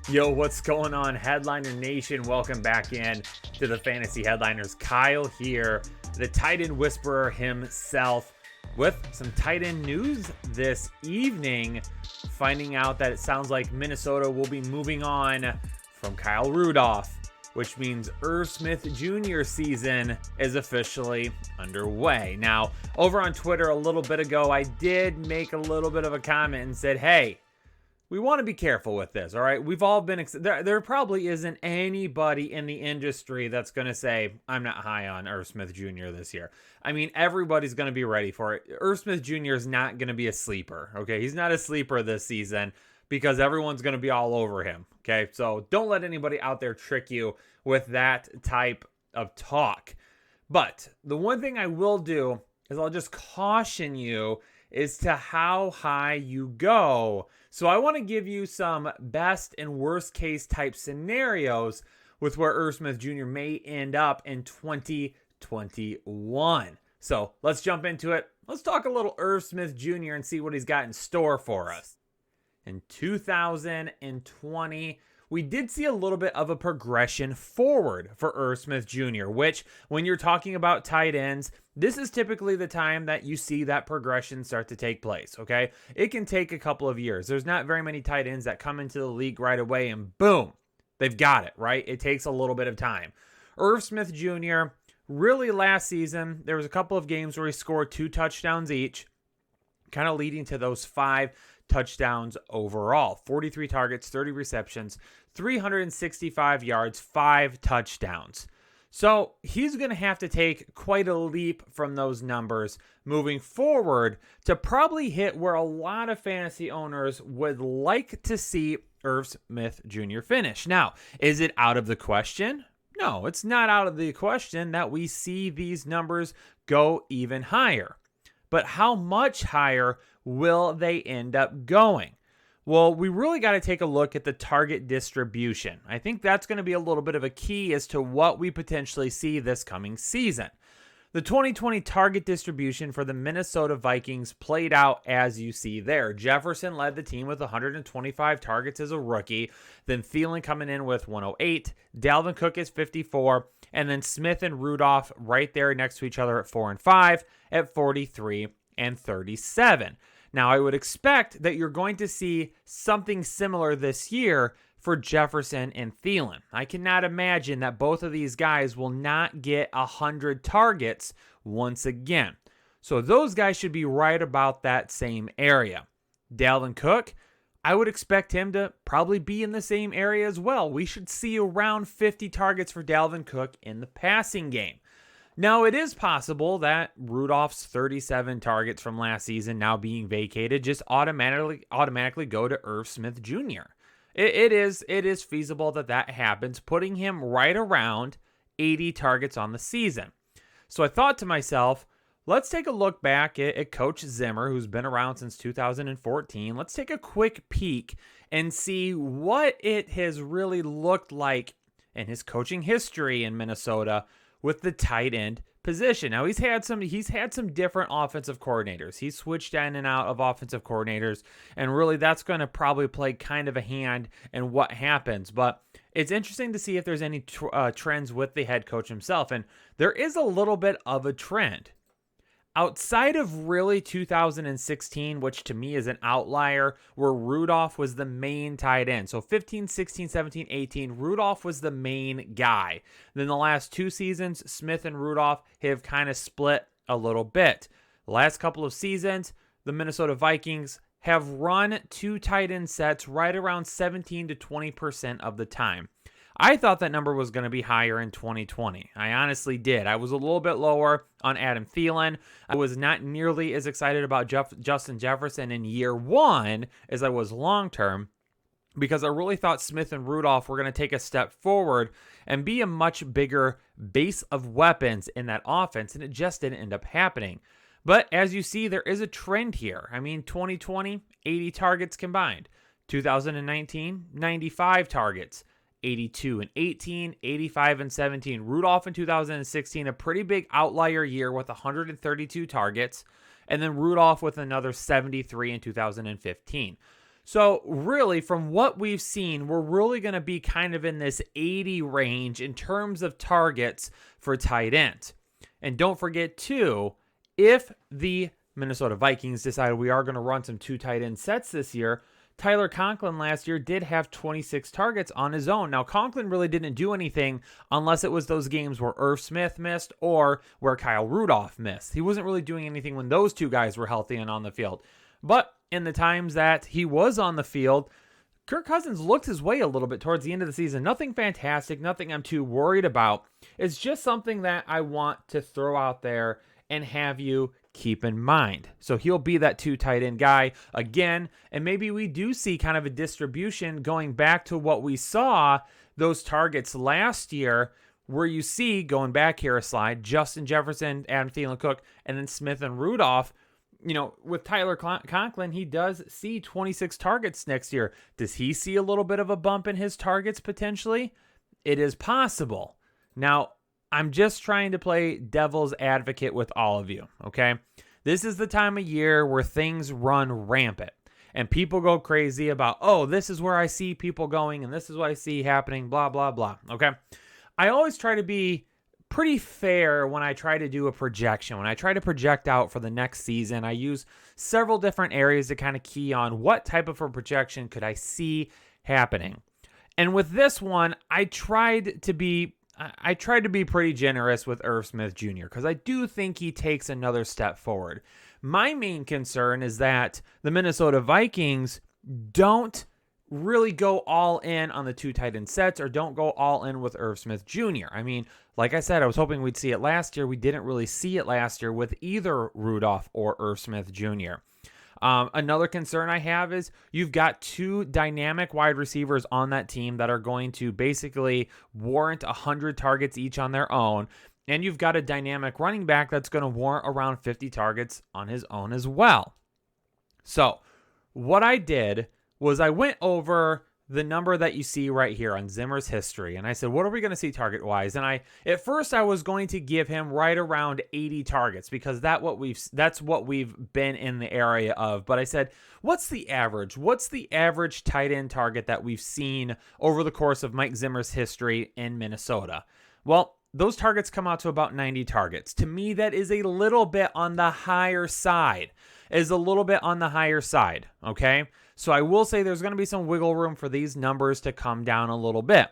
Yo, what's going on, Headliner Nation? Welcome back in to the Fantasy Headliners. Kyle here, the tight end whisperer himself, with some tight end news this evening, finding out that it sounds like Minnesota will be moving on from Kyle Rudolph, which means Irv Smith Jr. season is officially underway. Now, over on Twitter a little bit ago, I did make a little bit of a comment and said, hey, we want to be careful with this, all right? We've all been, there probably isn't anybody in the industry that's going to say, I'm not high on Irv Smith Jr. this year. I mean, everybody's going to be ready for it. Irv Smith Jr. is not going to be a sleeper, okay? He's not a sleeper this season because everyone's going to be all over him, okay? So don't let anybody out there trick you with that type of talk. But the one thing I will do is I'll just caution you as to how high you go. So I want to give you some best and worst case type scenarios with where Irv Smith Jr. may end up in 2021. So let's jump into it. Let's talk a little Irv Smith Jr. and see what he's got in store for us. In 2020, we did see a little bit of a progression forward for Irv Smith Jr., which when you're talking about tight ends, this is typically the time that you see that progression start to take place, okay? It can take a couple of years. There's not very many tight ends that come into the league right away and boom, they've got it, right? It takes a little bit of time. Irv Smith Jr., really last season, there was a couple of games where he scored 2 touchdowns each, kind of leading to those 5 touchdowns overall. 43 targets, 30 receptions, 365 yards, 5 touchdowns. So he's going to have to take quite a leap from those numbers moving forward to probably hit where a lot of fantasy owners would like to see Irv Smith Jr. finish. Now, is it out of the question? No, it's not out of the question that we see these numbers go even higher. But how much higher will they end up going? Well, we really got to take a look at the target distribution. I think that's going to be a little bit of a key as to what we potentially see this coming season. The 2020 target distribution for the Minnesota Vikings played out as you see there. Jefferson led the team with 125 targets as a rookie, then Thielen coming in with 108, Dalvin Cook is 54, and then Smith and Rudolph right there next to each other at 4 and 5 at 43 and 37. Now, I would expect that you're going to see something similar this year for Jefferson and Thielen. I cannot imagine that both of these guys will not get 100 targets once again. So those guys should be right about that same area. Dalvin Cook, I would expect him to probably be in the same area as well. We should see around 50 targets for Dalvin Cook in the passing game. Now, it is possible that Rudolph's 37 targets from last season now being vacated just automatically go to Irv Smith Jr. It is feasible that happens, putting him right around 80 targets on the season. So I thought to myself, let's take a look back at Coach Zimmer, who's been around since 2014. Let's take a quick peek and see what it has really looked like in his coaching history in Minnesota with the tight end position. Now, he's had some different offensive coordinators. He's switched in and out of offensive coordinators, and really that's going to probably play kind of a hand in what happens. But it's interesting to see if there's any trends with the head coach himself, and there is a little bit of a trend. Outside of really 2016, which to me is an outlier, where Rudolph was the main tight end. So 15, 16, 17, 18, Rudolph was the main guy. Then the last 2 seasons, Smith and Rudolph have kind of split a little bit. The last couple of seasons, the Minnesota Vikings have run 2 tight end sets right around 17 to 20% of the time. I thought that number was going to be higher in 2020. I honestly did. I was a little bit lower on Adam Thielen. I was not nearly as excited about Justin Jefferson in year 1 as I was long term, because I really thought Smith and Rudolph were going to take a step forward and be a much bigger base of weapons in that offense, and it just didn't end up happening. But as you see, there is a trend here. I mean, 2020, 80 targets combined. 2019, 95 targets. 82 and 18, 85 and 17. Rudolph in 2016, a pretty big outlier year with 132 targets, and then Rudolph with another 73 in 2015. So really, from what we've seen, we're really going to be kind of in this 80 range in terms of targets for tight end. And don't forget, too, if the Minnesota Vikings decide we are going to run some 2 tight end sets this year, Tyler Conklin last year did have 26 targets on his own. Now, Conklin really didn't do anything unless it was those games where Irv Smith missed or where Kyle Rudolph missed. He wasn't really doing anything when those 2 guys were healthy and on the field. But in the times that he was on the field, Kirk Cousins looked his way a little bit towards the end of the season. Nothing fantastic, nothing I'm too worried about. It's just something that I want to throw out there and have you keep in mind. So he'll be that 2 tight end guy again, and maybe we do see kind of a distribution going back to what we saw those targets last year, where you see, going back here a slide, Justin Jefferson, Adam Thielen, Cook, and then Smith and Rudolph. You know, with Tyler Conklin, he does see 26 targets next year. Does he see a little bit of a bump in his targets potentially? It is possible. Now, I'm just trying to play devil's advocate with all of you, okay? This is the time of year where things run rampant and people go crazy about, oh, this is where I see people going and this is what I see happening, blah, blah, blah, okay? I always try to be pretty fair when I try to do a projection. When I try to project out for the next season, I use several different areas to kind of key on what type of a projection could I see happening. And with this one, I tried to be pretty generous with Irv Smith Jr. because I do think he takes another step forward. My main concern is that the Minnesota Vikings don't really go all in on the 2 tight end sets or don't go all in with Irv Smith Jr. I mean, like I said, I was hoping we'd see it last year. We didn't really see it last year with either Rudolph or Irv Smith Jr. Another concern I have is you've got 2 dynamic wide receivers on that team that are going to basically warrant 100 targets each on their own. And you've got a dynamic running back that's going to warrant around 50 targets on his own as well. So what I did was I went over the number that you see right here on Zimmer's history. And I said, what are we going to see target-wise? And at first I was going to give him right around 80 targets because that's what we've been in the area of. But I said, what's the average? What's the average tight end target that we've seen over the course of Mike Zimmer's history in Minnesota? Well, those targets come out to about 90 targets. To me, that is a little bit on the higher side. Okay? So I will say there's going to be some wiggle room for these numbers to come down a little bit.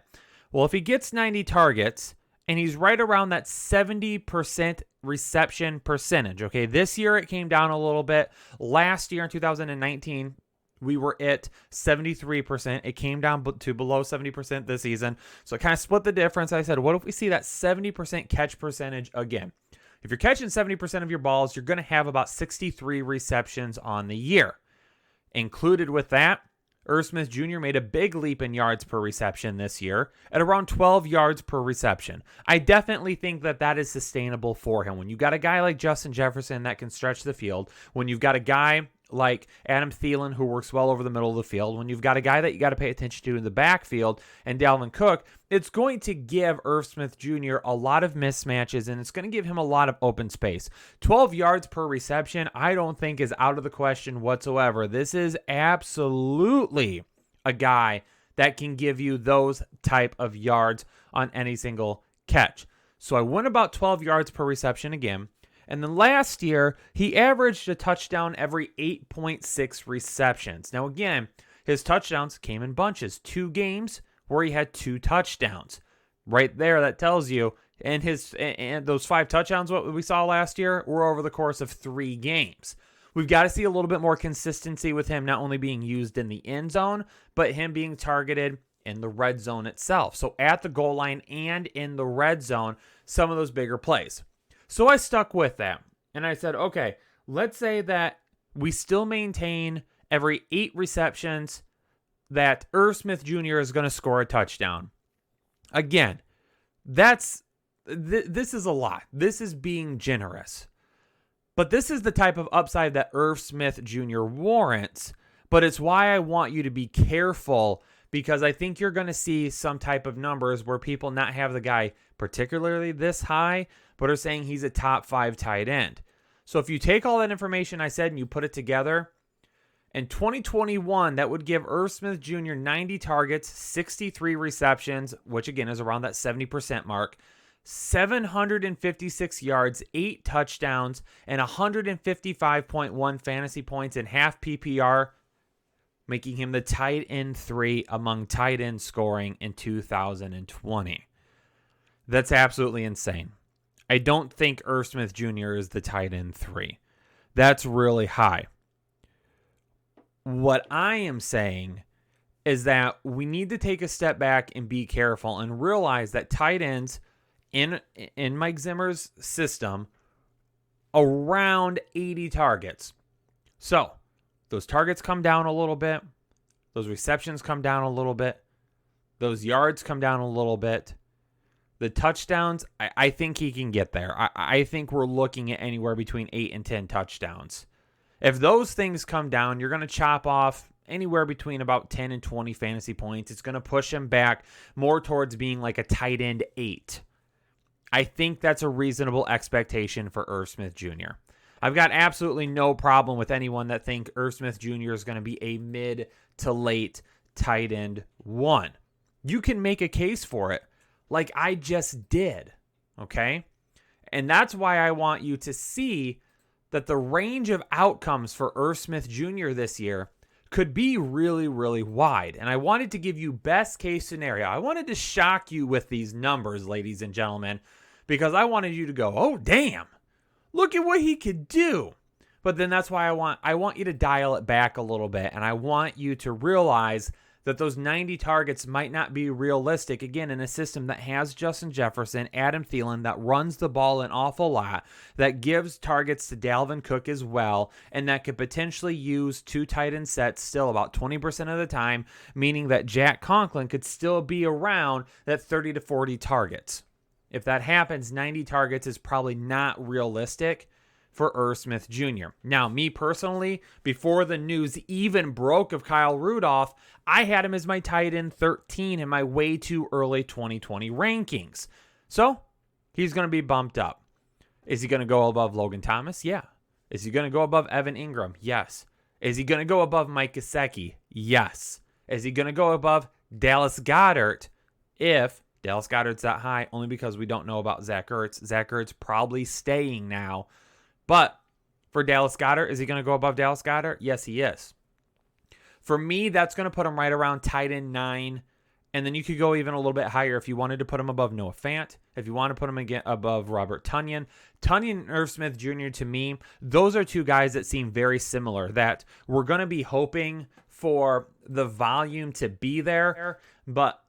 Well, if he gets 90 targets and he's right around that 70% reception percentage, okay, this year it came down a little bit. Last year in 2019, we were at 73%. It came down to below 70% this season. So it kind of split the difference. I said, what if we see that 70% catch percentage again? If you're catching 70% of your balls, you're going to have about 63 receptions on the year. Included with that, Irv Smith Jr. made a big leap in yards per reception this year at around 12 yards per reception. I definitely think that is sustainable for him. When you've got a guy like Justin Jefferson that can stretch the field, when you've got a guy like Adam Thielen who works well over the middle of the field, when you've got a guy that you got to pay attention to in the backfield, and Dalvin Cook, it's going to give Irv Smith Jr. a lot of mismatches, and it's going to give him a lot of open space. 12 yards per reception, I don't think is out of the question whatsoever. This is absolutely a guy that can give you those type of yards on any single catch. So I went about 12 yards per reception again. And then last year, he averaged a touchdown every 8.6 receptions. Now, again, his touchdowns came in bunches. 2 games where he had 2 touchdowns. Right there, that tells you. And those 5 touchdowns what we saw last year were over the course of 3 games. We've got to see a little bit more consistency with him not only being used in the end zone, but him being targeted in the red zone itself. So at the goal line and in the red zone, some of those bigger plays. So I stuck with that, and I said, okay, let's say that we still maintain every 8 receptions that Irv Smith Jr. is going to score a touchdown. Again, this is a lot. This is being generous. But this is the type of upside that Irv Smith Jr. warrants, but it's why I want you to be careful, because I think you're going to see some type of numbers where people not have the guy particularly this high, but are saying he's a top 5 tight end. So if you take all that information I said and you put it together, In 2021, that would give Irv Smith Jr. 90 targets, 63 receptions, which again is around that 70% mark, 756 yards, 8 touchdowns, and 155.1 fantasy points in half PPR, making him the tight end 3 among tight end scoring in 2020. That's absolutely insane. I don't think Irv Smith Jr. is the tight end 3. That's really high. What I am saying is that we need to take a step back and be careful and realize that tight ends in Mike Zimmer's system around 80 targets. So those targets come down a little bit. Those receptions come down a little bit. Those yards come down a little bit. The touchdowns, I think he can get there. I think we're looking at anywhere between 8 and 10 touchdowns. If those things come down, you're going to chop off anywhere between about 10 and 20 fantasy points. It's going to push him back more towards being like a tight end 8. I think that's a reasonable expectation for Irv Smith Jr. I've got absolutely no problem with anyone that think Irv Smith Jr. is going to be a mid to late tight end 1. You can make a case for it like I just did, okay? And that's why I want you to see that the range of outcomes for Irv Smith Jr. this year could be really, really wide. And I wanted to give you best case scenario. I wanted to shock you with these numbers, ladies and gentlemen, because I wanted you to go, oh, damn, look at what he could do. But then that's why I want you to dial it back a little bit. And I want you to realize that those 90 targets might not be realistic, again, in a system that has Justin Jefferson, Adam Thielen, that runs the ball an awful lot, that gives targets to Dalvin Cook as well, and that could potentially use 2 tight end sets still about 20% of the time, meaning that Jack Conklin could still be around that 30 to 40 targets. If that happens, 90 targets is probably not realistic for Irv Smith Jr. Now, me personally, before the news even broke of Kyle Rudolph, I had him as my tight end 13 in my way too early 2020 rankings. So, he's going to be bumped up. Is he going to go above Logan Thomas? Yeah. Is he going to go above Evan Ingram? Yes. Is he going to go above Mike Gesicki? Yes. Is he going to go above Dallas Goedert? If Dallas Goedert's that high, only because we don't know about Zach Ertz. Zach Ertz probably staying now. But for Dallas Goedert, is he going to go above Dallas Goedert? Yes, he is. For me, that's going to put him right around tight end 9. And then you could go even a little bit higher if you wanted to put him above Noah Fant, if you want to put him again above Robert Tonyan. Tonyan and Irv Smith Jr., to me, those are two guys that seem very similar, that we're going to be hoping for the volume to be there, but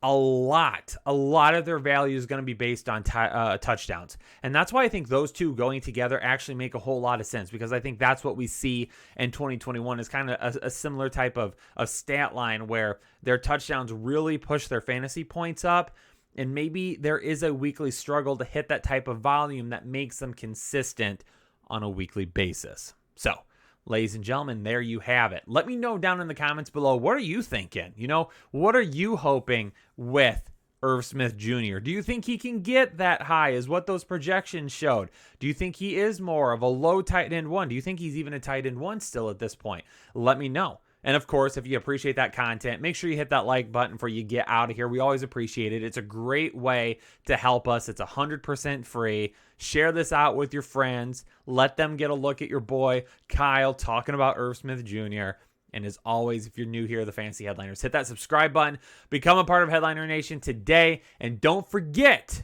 a lot of their value is going to be based on touchdowns. And that's why I think those two going together actually make a whole lot of sense, because I think that's what we see in 2021 is kind of a similar type of stat line where their touchdowns really push their fantasy points up. And maybe there is a weekly struggle to hit that type of volume that makes them consistent on a weekly basis. So, ladies and gentlemen, there you have it. Let me know down in the comments below, what are you thinking? What are you hoping with Irv Smith Jr.? Do you think he can get that high as what those projections showed? Do you think he is more of a low tight end 1? Do you think he's even a tight end 1 still at this point? Let me know. And of course, if you appreciate that content, make sure you hit that like button before you get out of here. We always appreciate it. It's a great way to help us. It's 100% free. Share this out with your friends. Let them get a look at your boy Kyle talking about Irv Smith Jr. And as always, if you're new here, the Fantasy Headliners, hit that subscribe button. Become a part of Headliner Nation today. And don't forget,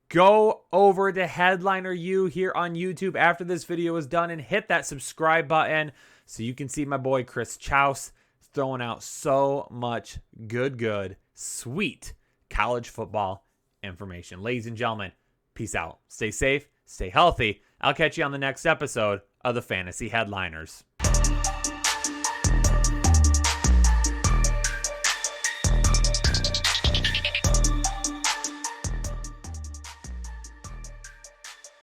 go over to Headliner U here on YouTube after this video is done and hit that subscribe button so you can see my boy Chris Chouse throwing out so much good, sweet college football information. Ladies and gentlemen, peace out. Stay safe, stay healthy. I'll catch you on the next episode of the Fantasy Headliners.